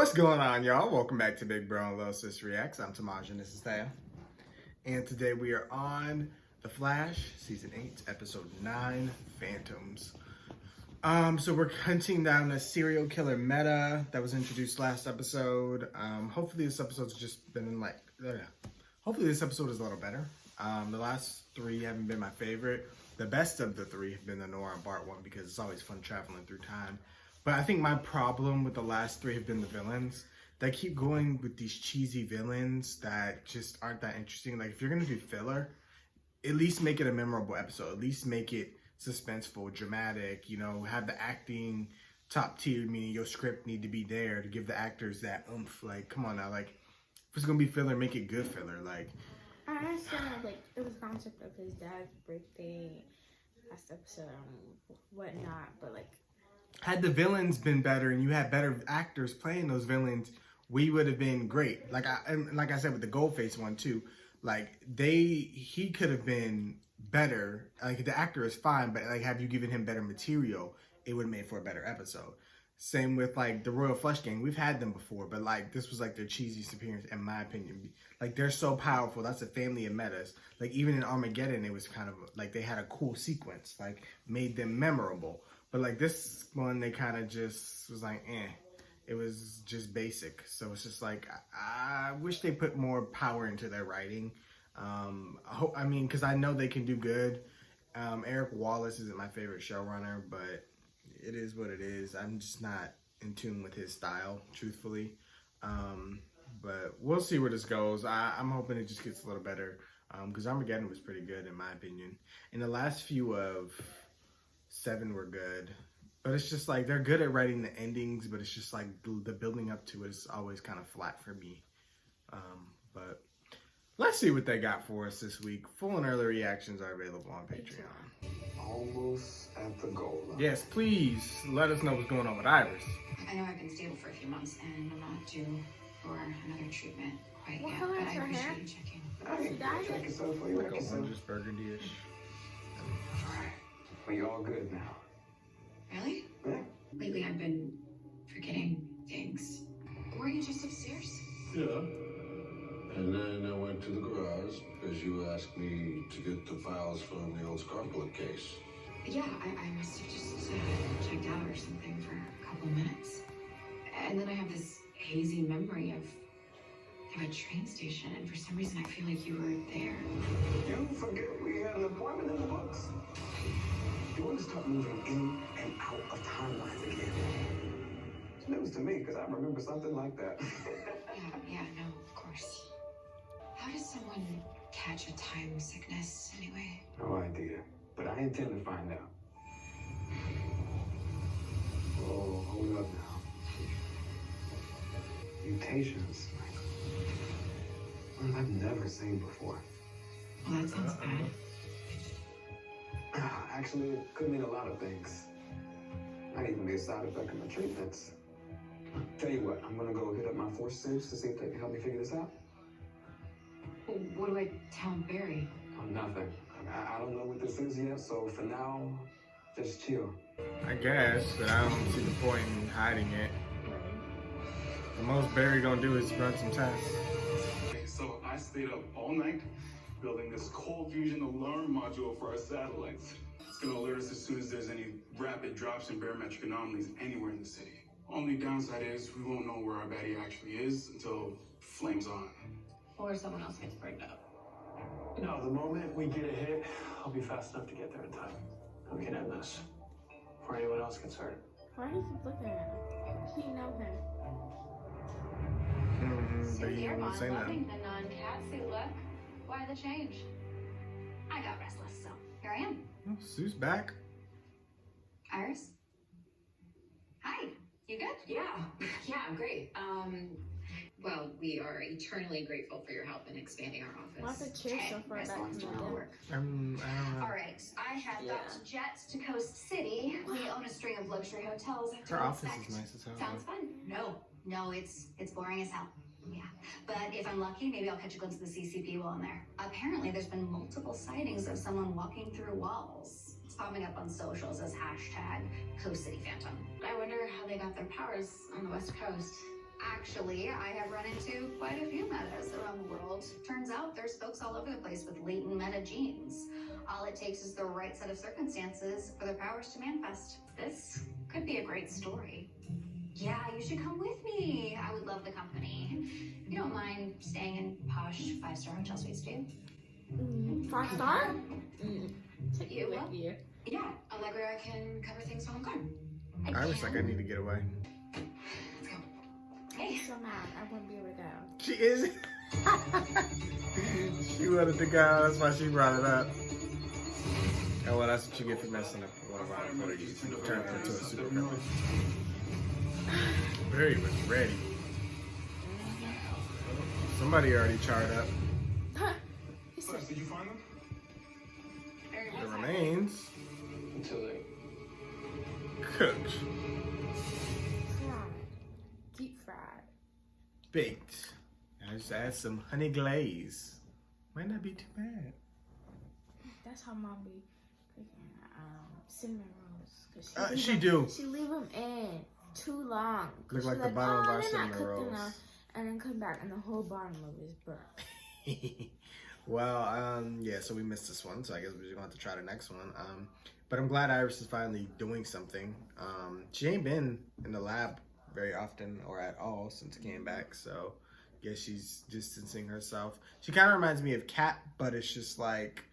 What's going on, y'all? Welcome back to Big Bro and Little Sis Reacts. I'm Tamaj and this is Thea. And today we are on The Flash, Season 8, Episode 9, Phantoms. So we're hunting down a serial killer meta that was introduced last episode. Hopefully this episode's just been hopefully this episode is a little better. The last three haven't been my favorite. The best of the three have been the Nora and Bart one because it's always fun traveling through time. But I think my problem with the last three have been the villains. They keep going with these cheesy villains that just aren't that interesting. Like, if you're gonna do filler, at least make it a memorable episode. At least make it suspenseful, dramatic, have the acting top tier, meaning your script need to be there to give the actors that oomph. Like, come on now, like, if it's gonna be filler, make it good filler. Like, I understand, like, it was the concept of his dad's birthday last episode and whatnot, but, like, had the villains been better and you had better actors playing those villains, we would have been great. Like I said with the Goldface one too, like he could have been better. Like, the actor is fine, but like, have you given him better material, it would have made for a better episode. Same with like the Royal Flush Gang. We've had them before, but like this was like their cheesiest appearance in my opinion. Like, they're so powerful. That's a family of metas. Like, even in Armageddon, it was kind of like they had a cool sequence, like made them memorable. But like this one, they kind of just was like, it was just basic. So it's just like, I wish they put more power into their writing. Because I know they can do good. Eric Wallace isn't my favorite showrunner, but it is what it is. I'm just not in tune with his style, truthfully. But we'll see where this goes. I'm hoping it just gets a little better. Because Armageddon was pretty good, in my opinion. And the last few of 7 were good, but it's just like they're good at writing the endings, but it's just like the building up to it is always kind of flat for me. But let's see what they got for us this week. Full and early reactions are available on Patreon. Almost at the goal line. Yes, please let us know what's going on with Iris. I know I've been stable for a few months and I'm not due for another treatment quite What yet, color but is I her appreciate hair? you checking. Hey, check yourself for you. Like a orangish burgundy-ish. Alright, well, you're all good now. Really? Yeah. Lately I've been forgetting things. Were you just upstairs? Yeah. And then I went to the garage because you asked me to get the files from the old Scarpula case. Yeah, I must have just checked out or something for a couple minutes. And then I have this hazy memory of a train station, and for some reason I feel like you were there. You forget we had an appointment in the books. You want to start moving in and out of timelines again. It's news to me because I remember something like that. Yeah, no, of course. How does someone catch a time sickness anyway? No idea, but I intend to find out. Oh, hold up now. Mutations. I've never seen before. Well, that sounds bad. Actually, it could mean a lot of things. Might even be a side effect of my treatments. Tell you what, I'm gonna go hit up my force sieves to see if they can help me figure this out. Well, what do I tell Barry? Oh, nothing. I don't know what this is yet, so for now, just chill. I guess, but I don't see the point in hiding it. The most Barry gonna do is run some tests. So I stayed up all night building this cold fusion alarm module for our satellites. It's gonna alert us as soon as there's any rapid drops in barometric anomalies anywhere in the city. Only downside is we won't know where our baddie actually is until flames on. Or someone else gets burned up. No, the moment we get a hit, I'll be fast enough to get there in time. We can end this before anyone else gets hurt. why does he looking at him? He know him. But he won't say nothing. The non-cat suit look. Why the change? I got restless, so here I am. Oh, Sue's back. Iris? Hi. You good? Yeah, I'm great. Well, we are eternally grateful for your help in expanding our Why's office. the chair so far back Restless from will the work. I don't know. All right. I have got jets to Coast City. We own a string of luxury hotels. Her office is nice as hell. Sounds fun. No, it's boring as hell. Yeah, but if I'm lucky, maybe I'll catch a glimpse of the CCP while I'm there. Apparently, there's been multiple sightings of someone walking through walls. It's popping up on socials as hashtag Coast City Phantom. I wonder how they got their powers on the West Coast. Actually, I have run into quite a few metas around the world. Turns out there's folks all over the place with latent meta genes. All it takes is the right set of circumstances for their powers to manifest. This could be a great story. Yeah, you should come with me. I would love the company. You don't mind staying in posh 5-star hotel suites, do you? 5-star? You will? Yeah. Yeah, Allegra can cover things while I'm gone. I was like, I need to get away. Let's go. I'm Hey. so mad. I wouldn't be able to go. She is. She wanted to go. That's why she brought it up. Oh, well, that's what you get for messing up one of our employees. Turn her into a super villain. Barry was ready. Somebody already charred up He said, Did you find them? the remains. Until they Cooked, fried. Deep fried. baked. I just add some honey glaze. Might not be too bad. That's how mom be cooking cinnamon rolls. 'Cause She do. She leave them in too long. Look She's like the bottom of our they're not cinnamon cooked rolls. enough, and then come back and the whole bottom of it is burnt. Well, yeah, so we missed this one, so I guess we're just gonna have to try the next one. But I'm glad Iris is finally doing something. She ain't been in the lab very often or at all since came back, so I guess she's distancing herself. She kind of reminds me of Kat, but it's just like,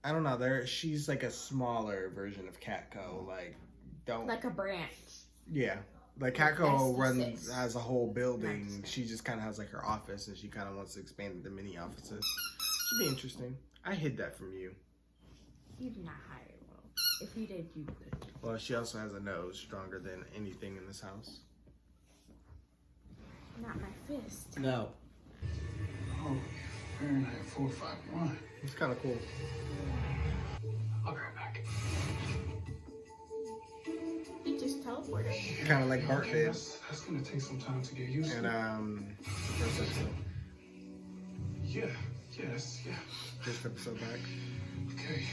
I don't know, she's like a smaller version of Catco. Like a branch. Yeah. Like Catco has a whole building. 96. She just kind of has like her office, and she kind of wants to expand into mini offices. Should be interesting. I hid that from you. You did not hire it well. If you did, you could. Well, she also has a nose stronger than anything in this house. Not my fist. No. Oh, Fahrenheit 451. It's kind of cool. I'll be right back. He just teleported. Kind of like Bart Okay, did. that's gonna take some time to get used And to. first episode. Yeah. First episode back. Okay.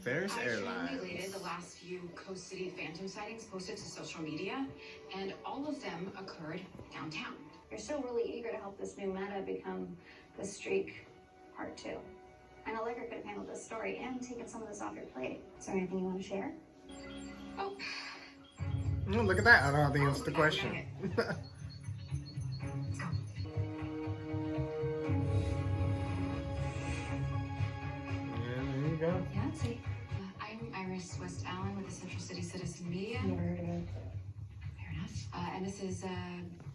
Ferris I Airlines. translated the last few Coast City Phantom sightings posted to social media, and all of them occurred downtown. You're still really eager to help this new meta become the streak part 2. I know Allegra could have handled this story and taken some of this off your plate. Is there anything you want to share? Oh, Oh, look at that. I don't have to answer the yeah, question. Let's go. Yeah, there you go. Yeah, let's see. I'm Iris West Allen with the Central City Citizen Media. Never heard of it. Fair enough. And this is,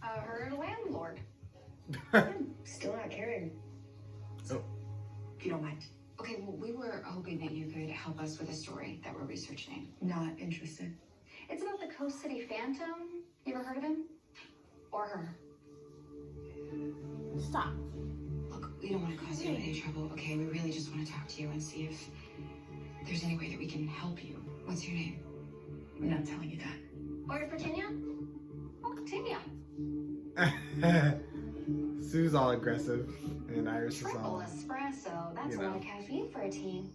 Her landlord. Still not caring. Oh. If you don't mind. okay, well, we were hoping that you could help us with a story that we're researching. Not interested. It's about the Coast City Phantom. You ever heard of him? Or her? Stop. Look, we don't want to cause you any trouble, okay? We really just want to talk to you and see if there's any way that we can help you. What's your name? I'm not telling you that. Order for Tinia? Oh, Tinia. Sue's all aggressive, and Iris is Triple all espresso. That's you a lot know. of caffeine for a teen.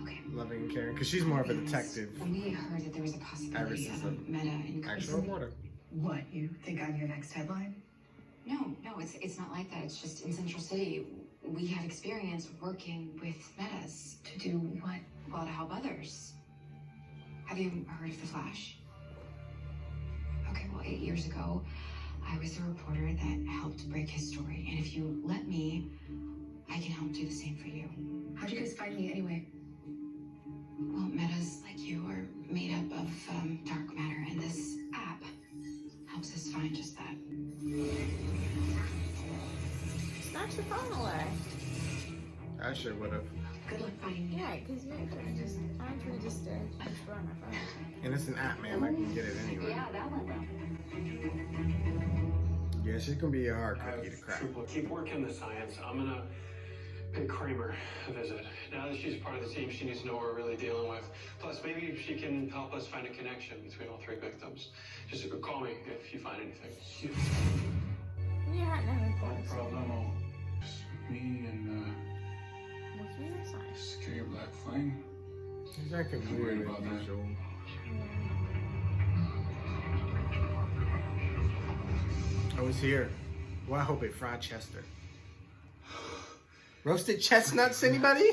Okay. loving and caring, because she's more of a detective. When we heard that there was a possibility Iris is of a meta in Actual reporter. What, you think I'm your next headline? No, it's not like that. It's just in Central City, we have experience working with metas. To do what? Well, to help others. Have you heard of The Flash? Okay, well, 8 years ago, I was the reporter that helped break his story. And if you let me, I can help do the same for you. How'd you guys find me anyway? Well, metas like you are made up of dark matter, and this app helps us find just that. Snatch your phone away. I sure would have. Good luck finding me. Yeah, because I'm trying to just throw on my phone. And it's an app, man. I can get it anyway. Yeah, that went well. Yeah, she's gonna be a hard cookie to crack. Keep working the science. I'm gonna pay Kramer a visit. Now that she's part of the team, she needs to know what we're really dealing with. Plus, maybe she can help us find a connection between all 3 victims. Just call me if you find anything. You had nothing for No us. problemo. Just me and What's your sign? Scary Black Flame. She's acting I'm weird worried about as that. usual. Oh, it's here. Well, I hope it fried Chester. Roasted chestnuts, anybody?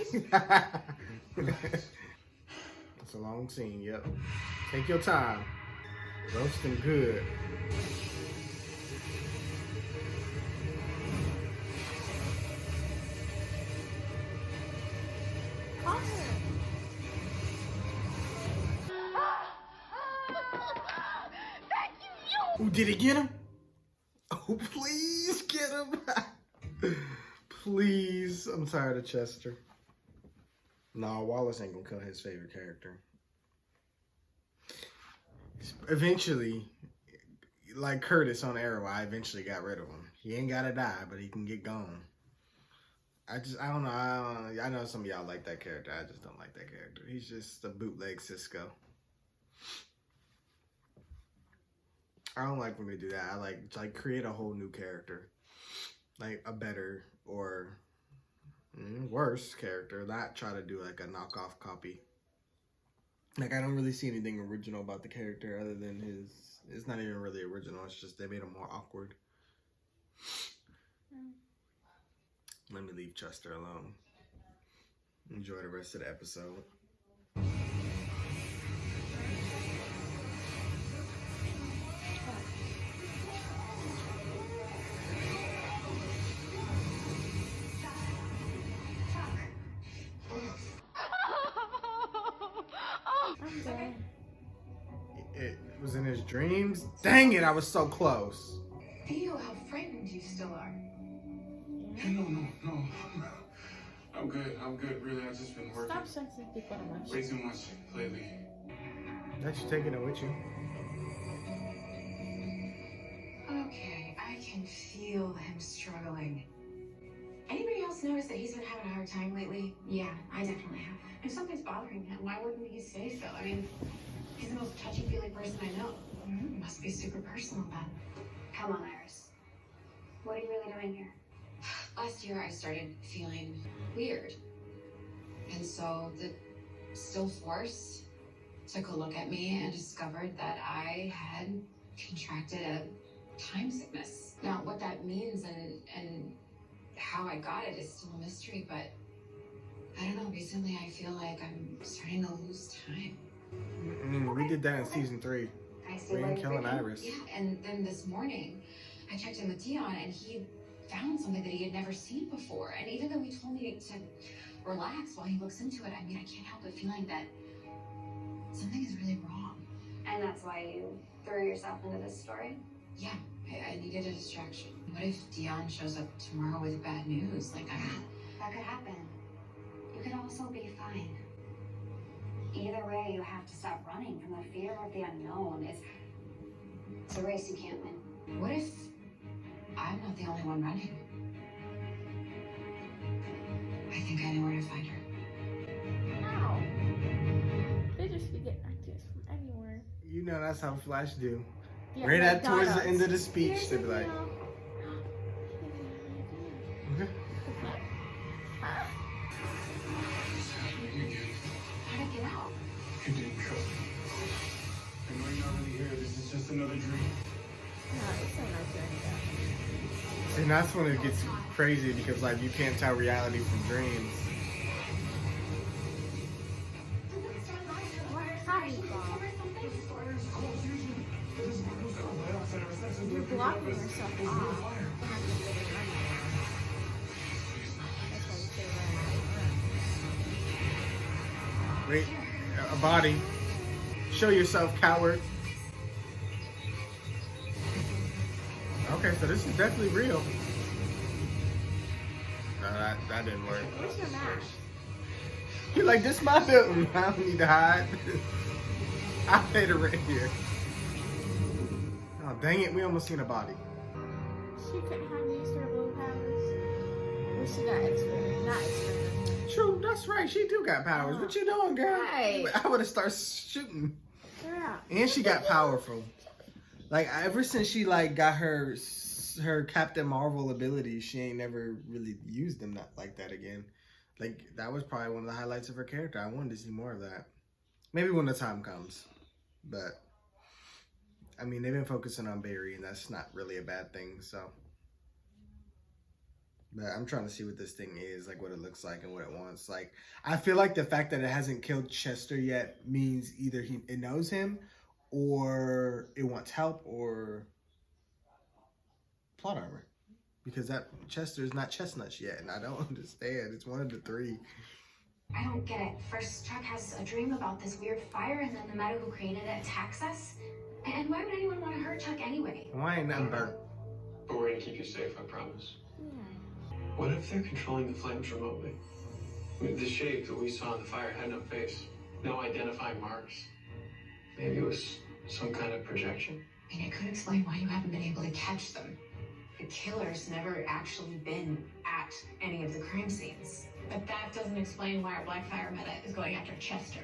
It's a long scene, yep. Take your time. Roasting good. Ooh, did he get him? Oh, please get him. Please. I'm tired of Chester. Nah, Wallace ain't gonna kill his favorite character. Eventually, like Curtis on Arrow, I eventually got rid of him. He ain't gotta die, but he can get gone. I don't know. I know some of y'all like that character. I just don't like that character. He's just a bootleg Cisco. I don't like when they do that. I like create a whole new character, like a better or worse character. Not try to do like a knockoff copy. Like I don't really see anything original about the character other than his. It's not even really original. It's just they made him more awkward. Let me leave Chester alone. Enjoy the rest of the episode. I'm dead. It was in his dreams? Dang it, I was so close. Feel how frightened you still are. No. I'm good, really. I've just been working Stop sensing people too much. way too much lately. That's you taking it with you. Okay, I can feel him struggling. Anybody else notice that he's been having a hard time lately? Yeah, I definitely have. If something's bothering him, why wouldn't he say so? I mean, he's the most touchy-feely person I know. It must be super personal then. Come on, Iris. What are you really doing here? Last year, I started feeling weird. And so the still force took a look at me and discovered that I had contracted a time sickness. Now, what that means and how I got it is still a mystery, but I don't know, recently I feel like I'm starting to lose time. We did that in season 3. We ain't killing Iris. Yeah, and then this morning, I checked in with Dion, and he found something that he had never seen before. And even though he told me to relax while he looks into it, I mean, I can't help but feeling that something is really wrong. And that's why you threw yourself into this story? Yeah, I needed a distraction. What if Dion shows up tomorrow with bad news? Like, That could happen. You could also be fine. Either way, you have to stop running from the fear of the unknown. It's a race you can't win. What if I'm not the only one running? I think I know where to find her. Ow. They just be getting ideas from anywhere. You know that's how Flash do. Yeah, Right like at towards the donuts. end of the speech, Here's they a be like, deal. okay. How'd I get out? You didn't trust me. I know you're not really here. This is just another dream. No, it's not like doing that. And that's when it gets crazy because like you can't tell reality from dreams. Hi, Bob. You're blocking yourself off. That's why you should run. Wait, a body. Show yourself, coward. Okay, so this is definitely real. No, that didn't work. Where's your mask? You're like, this my building. I don't need to hide. I paid her right here. Oh, dang it. We almost seen a body. She couldn't have used her blue powers. Well, she got extra, not extra. True, that's right. She do got powers. What you doing, girl? Right. I would have started shooting. Yeah. And she got powerful. Like ever since she like got her Captain Marvel abilities, she ain't never really used them like that again. Like that was probably one of the highlights of her character. I wanted to see more of that. Maybe when the time comes. But I mean, they've been focusing on Barry, and that's not really a bad thing. So, but I'm trying to see what this thing is, like what it looks like and what it wants. Like, I feel like the fact that it hasn't killed Chester yet means either it knows him, or it wants help, or plot armor. Because that Chester is not Chestnuts yet, and I don't understand. It's one of the three. I don't get it. First, Chuck has a dream about this weird fire, and then the Meta who created it attacks us. And why would anyone want to hurt Chuck anyway? Why ain't nothing burnt? But we're gonna keep you safe, I promise. Yeah. What if they're controlling the flames remotely? I mean, the shape that we saw in the fire had no face, no identifying marks. Maybe it was some kind of projection. I mean, it could explain why you haven't been able to catch them. The killer's never actually been at any of the crime scenes. But that doesn't explain why our Blackfire Meta is going after Chester.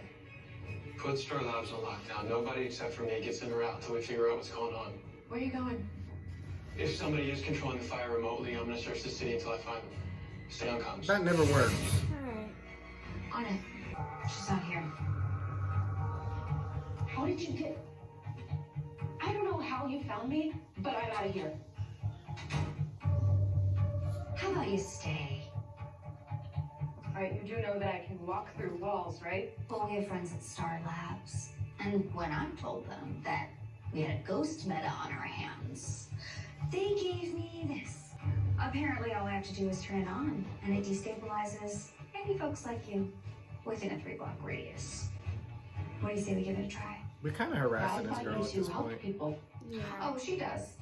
Put Star Labs on lockdown. Nobody except for me gets in or out until we figure out what's going on. Where are you going? If somebody is controlling the fire remotely, I'm gonna search the city until I find them. Stay on comms. That never works. Alright. On it. She's not here. How did you get... I don't know how you found me, but I'm out of here. How about you stay? Alright, you do know that I can walk through walls, right? Well, we have friends at Star Labs. And when I told them that we had a ghost meta on our hands, they gave me this. Apparently, all I have to do is turn it on, and it destabilizes any folks like you within a 3-block radius. What do you say we give it a try? We're kind of harassing this girl at this help point. people. Yeah. Oh, she does.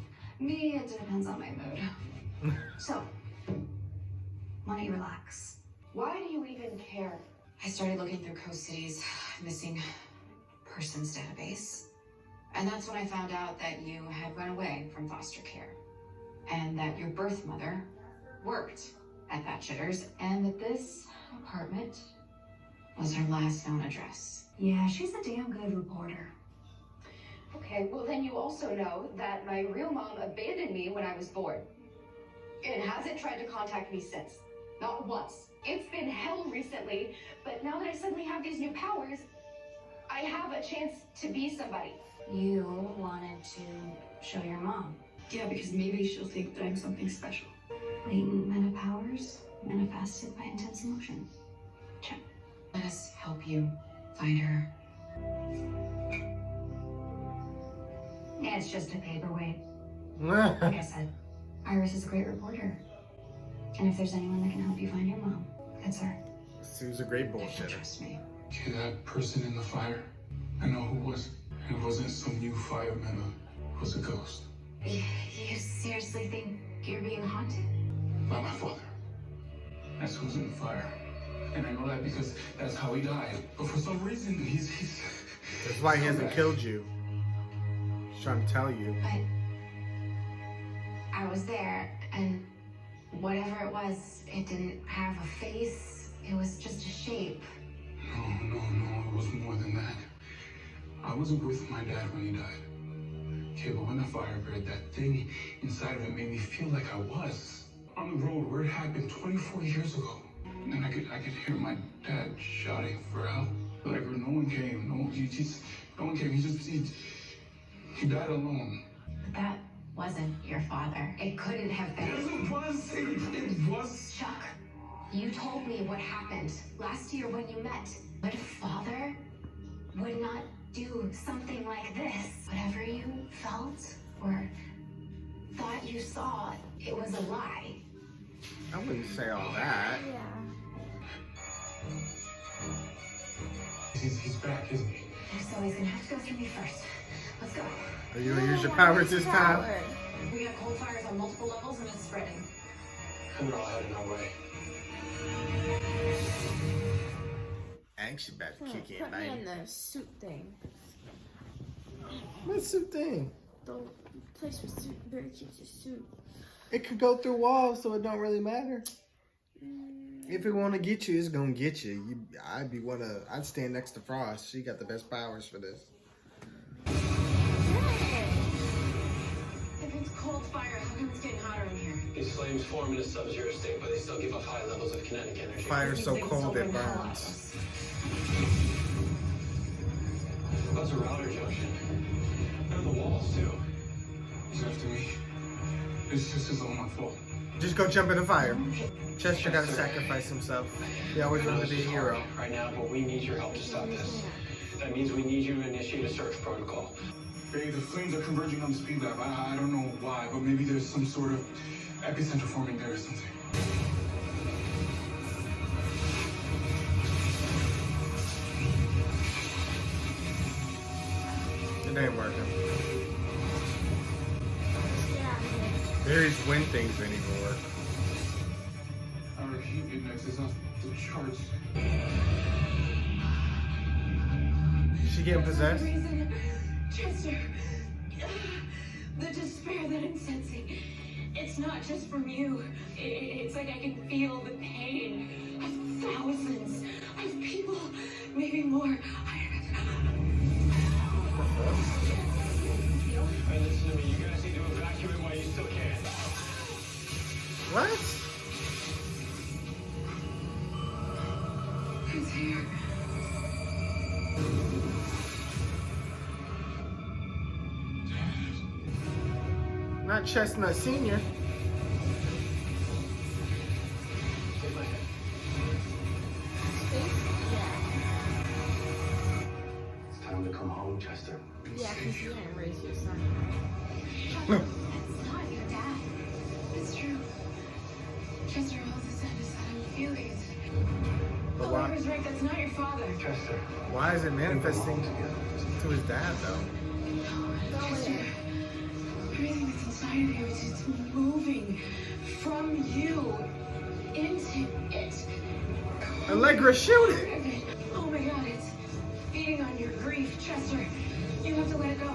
Me, it depends on my mood. So, why don't you relax? Why do you even care? I started looking through Coast City's missing persons database. And that's when I found out that you had run away from foster care. And that your birth mother worked at that Chitters. And that this apartment was her last known address. Yeah, she's a damn good reporter. Okay, well then you also know that my real mom abandoned me when I was born. And hasn't tried to contact me since. Not once. It's been hell recently, but now that I suddenly have these new powers, I have a chance to be somebody. You wanted to show your mom. Yeah, because maybe she'll think that I'm something special. Latent meta powers manifested by intense emotion. Check. Let us help you find her. Yeah, it's just a paperweight. Like I said, Iris is a great reporter. And if there's anyone that can help you find your mom, it's her. Sue's a great You can bullshitter. trust me. Okay, that person in the fire, I know who was. It wasn't some new fire meta. It was a ghost. You seriously think you're being haunted? By my father. That's who's in the fire. And I know that because that's how he died. But for some reason, he's That's why he hasn't killed you. He's trying to tell you. But I was there, and whatever it was, it didn't have a face. It was just a shape. No, it was more than that. I wasn't with my dad when he died. Okay, but when the fire burned, that thing inside of it made me feel like I was on the road where it happened 24 years ago. And I could hear my dad shouting for help. Like no one came. No one came. He died alone. But that wasn't your father. It couldn't have been. Yes, it was. Chuck, you told me what happened last year when you met. But father would not do something like this. Whatever you felt or thought you saw, it was a lie. I wouldn't say all that. Yeah. He's back, isn't he? So he's gonna have to go through me first. Let's go. Are you gonna use your powers this time? We got cold fires on multiple levels and it's spreading. And they're all heading our way. Action about to kick in, Put me in baby. the suit thing. What's the thing? The place where suit Barry keeps his suit. It could go through walls, so it don't really matter. If it want to get you, it's gonna get you. I'd stand next to Frost. She got the best powers for this. If it's cold fire, how come it's getting hotter in here? These flames form in a sub-zero state, but they still give off high levels of kinetic energy. Fire's so These things cold it open hell burns. off us. That's a router junction. And on the walls, too. He's after me. It's just all my fault. Just go jump in the fire. Chester gotta sacrifice himself. He always wanted to be a hero. Right now, but we need your help to stop this. That means we need you to initiate a search protocol. Babe, the flames are converging on the speed lab. I don't know why, but maybe there's some sort of epicenter forming there or something. It ain't working. There's when things ain't even work. Our heat index is off the charts. She getting possessed? Chester, the despair that I'm sensing, it's not just from you. It's like I can feel the pain of thousands of people, maybe more. Hey, listen to me. You guys need to evacuate while you still can. What? It's here. Not Chestnut Senior. Take my hand. It's time to come home, Chester. Yeah, because you didn't raise your son. That's not your dad. It's true. Chester, all this time is that I'm feelings. But Oh, why? I was right. That's not your father. Chester. Why is it manifesting to his dad though? Chester, everything that's inside of you is just moving from you into it. Allegra, shoot it! Oh my God, it's feeding on your grief, Chester. You have to let it go.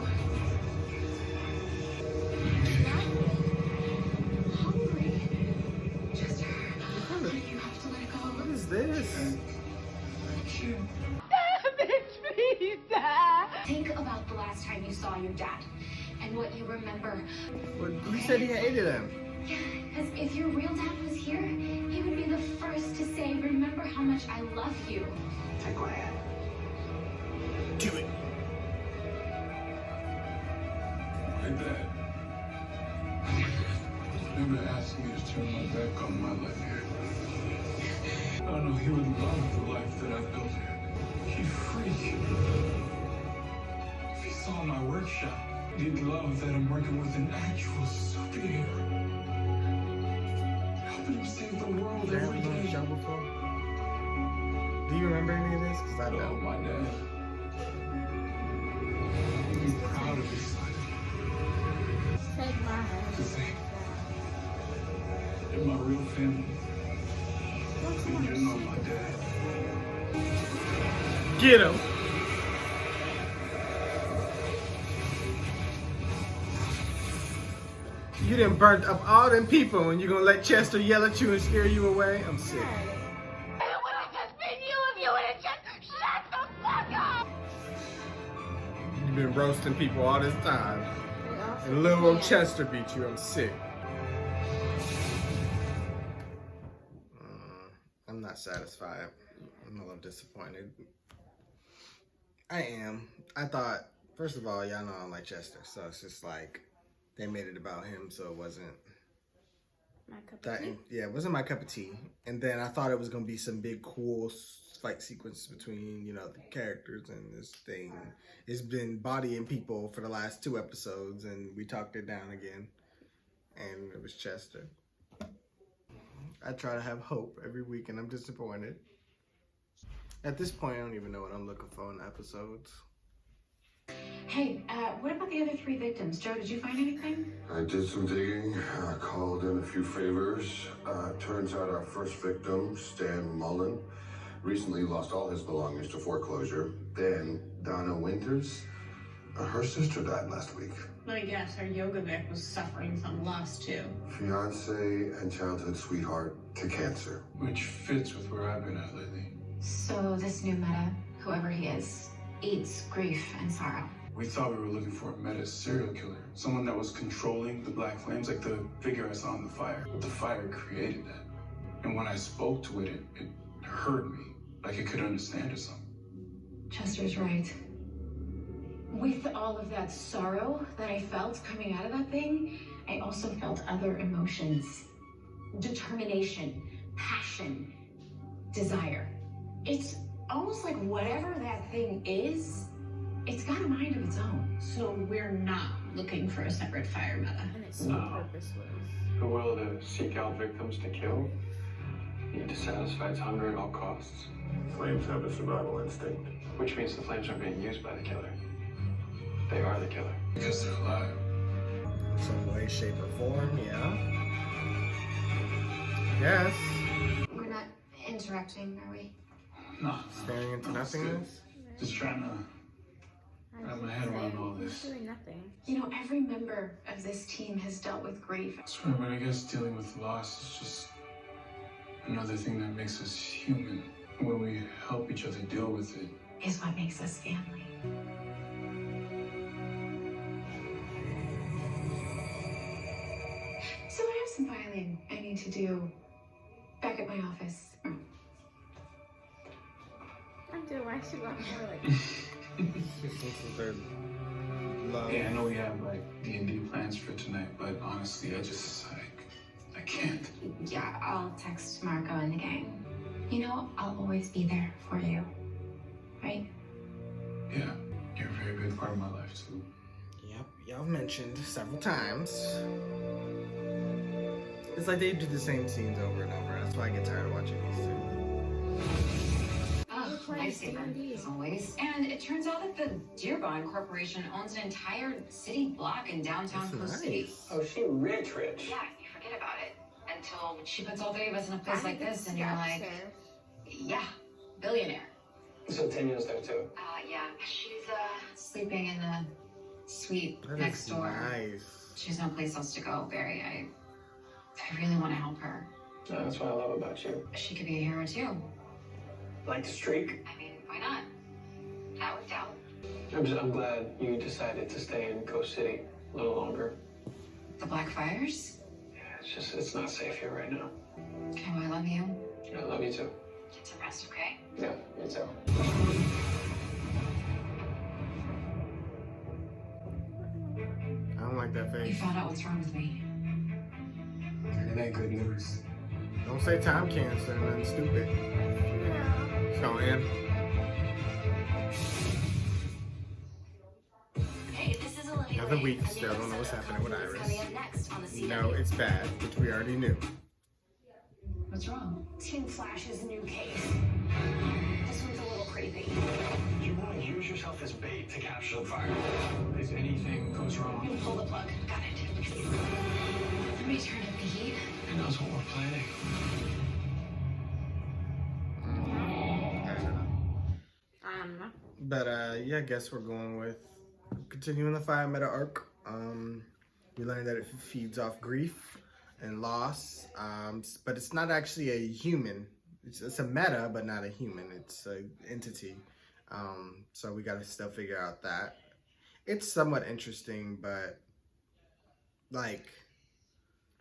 Hungry. Chester, you have to let it go. What is this? Think about the last time you saw your dad and what you remember. Well, he said he hated him. Yeah, because if your real dad was here, he would be the first to say, remember how much I love you. Take my hand. Do it. My dad never asked me to turn my back on my life here. I don't know, he would love the life that I've built here. He'd freak. If he saw my workshop, he'd love that I'm working with an actual superhero. Helping him save the world Dad every was on the day. show before? Do you remember any of this? Because I Oh, don't. my dad. He's proud of his son. Take my hand. To think in my real family, you're not my dad. Get him! You done burnt up all them people and you gonna let Chester yell at you and scare you away? I'm sick. You've been roasting people all this time. And little old Chester beat you. I'm sick. I'm not satisfied. I'm a little disappointed. I am. I thought, first of all, y'all know I don't like Chester, so it's just like they made it about him, so it wasn't My cup of that. tea. Yeah, it wasn't my cup of tea. And then I thought it was gonna be some big, cool fight sequences between the characters, and this thing has been bodying people for the last 2 episodes, and we talked it down again, and it was Chester. I try to have hope every week, and I'm disappointed. At this point, I don't even know what I'm looking for in episodes. Hey, what about the other 3 victims? Joe, did you find anything? I did some digging, called in a few favors. Turns out our first victim, Stan Mullen, recently lost all his belongings to foreclosure. Then Donna Winters, her sister died last week. Let me guess, our yoga Vic was suffering some loss too. Fiance and childhood sweetheart to cancer. Which fits with where I've been at lately. So this new meta, whoever he is, eats grief and sorrow. We thought we were looking for a meta serial killer. Someone that was controlling the black flames, like the figure I saw in the fire. But the fire created that. And when I spoke to it, it heard me, like it could understand or something. Chester's right. with all of that sorrow that I felt coming out of that thing, I also felt other emotions. Determination, passion, desire. It's almost like whatever that thing is, it's got a mind of its own. So we're not looking for a separate fire meta. And it's so purposeless. The will to seek out victims to kill, need to satisfy its hunger at all costs. Flames have a survival instinct. Which means the flames aren't being used by the killer. They are the killer. Because they're alive. Some way, shape, or form, yeah. Yes. We're not interacting, are we? No. Staring into nothingness. Just trying to wrap my head around all He's this. doing nothing. You know, every member of this team has dealt with grief. Sure, but I guess dealing with loss is just another thing that makes us human. When we help each other deal with it. Is what makes us family. So I have some filing I need to do back at my office. I'm doing why she got more like This is their love. Yeah, I know we have like D&D plans for tonight, but honestly, I can't. Yeah, I'll text Marco and the gang. You know, I'll always be there for you. Right? Yeah, you're a very big part of my life too. Yep, y'all mentioned several times. It's like they do the same scenes over and over. That's why I get tired of watching these two. Oh, lifesaver, as always. And it turns out that the Dearborn Corporation owns an entire city block in downtown That's Coast City. nice. Oh, she rich. Yeah, you forget about it until she puts all three of us in a place like this, and you're like, yeah, billionaire. So Tanya's there too. Yeah, she's sleeping in the suite That next is door. nice. She's no place else to go, Barry. I really want to help her. No, that's what I love about you. She could be a hero too. Like to streak? I mean, why not? That worked out. I'm glad you decided to stay in Coast City a little longer. The Black Fires? Yeah, it's not safe here right now. Okay, well, I love you. Yeah, I love you too. Get some rest, okay? Yeah, me too. I don't like that You face. found out what's wrong with me. It ain't good news. Don't say time cancer and nothing stupid. It's gonna end. Hey, this is Olivia. Another week, still don't know what's happening with Iris. You know it's bad, which we already knew. What's wrong? Team Flash's new case. This one's a little creepy. You want to use yourself as bait to capture the fire. If anything goes wrong, You pull the plug. Got it. Somebody turn up the heat. who knows what we're planning? I don't know. But yeah, I guess we're going with continuing the fire meta arc. We learned that it feeds off grief and loss, but it's not actually a human. It's a meta, but not a human. It's an entity. So we got to still figure out that. It's somewhat interesting, but like,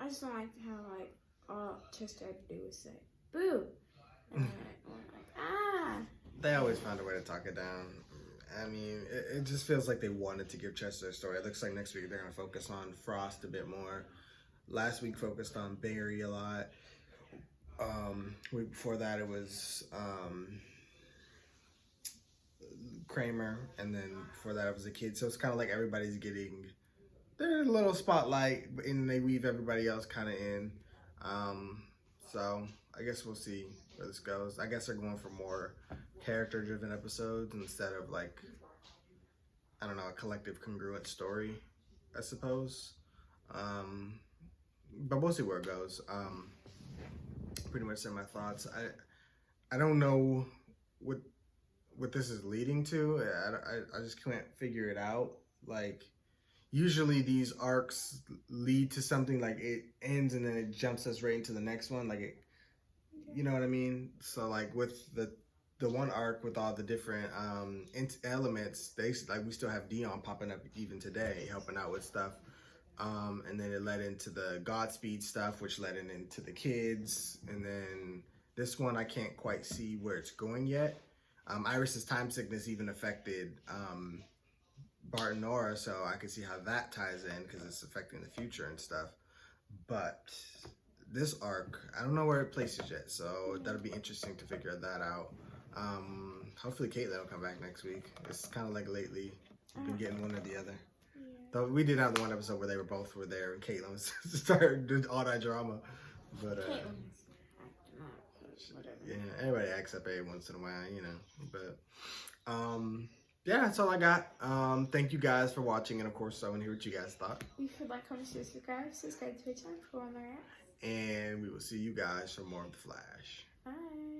I just don't like how like all Chester had to do was say boo, and then I'm like ah. they always find a way to talk it down. I mean, it just feels like they wanted to give Chester a story. It looks like next week they're going to focus on Frost a bit more. Last week focused on Barry a lot. Week before that it was Kramer, and then before that it was a kid. So it's kind of like everybody's getting their little spotlight, and they weave everybody else kind of in. So I guess we'll see where this goes. I guess they're going for more character-driven episodes instead of like, I don't know, a collective congruent story, I suppose. But we'll see where it goes. Pretty much said my thoughts. I don't know what this is leading to. I just can't figure it out. Like, usually these arcs lead to something, like it ends and then it jumps us right into the next one. Like, it, you know what I mean? So like with the one arc with all the different elements, we still have Dion popping up even today, helping out with stuff. And then it led into the Godspeed stuff, which led into the kids. And then this one, I can't quite see where it's going yet. Iris's time sickness even affected Bart and Nora, so I can see how that ties in because it's affecting the future and stuff. But this arc, I don't know where it places yet, so that'll be interesting to figure that out. Hopefully Caitlin will come back next week. It's kind of like lately we've been getting one or the other. Yeah. Though we did have the one episode where they both were there and Caitlin was started doing all that drama. But Caitlin's acting up, but whatever. yeah, everybody acts up every once in a while, you know. But yeah, that's all I got. Thank you guys for watching, and of course, I want to hear what you guys thought. You should like, comment, share, subscribe to our channel for more. And we will see you guys for more of The Flash. Bye.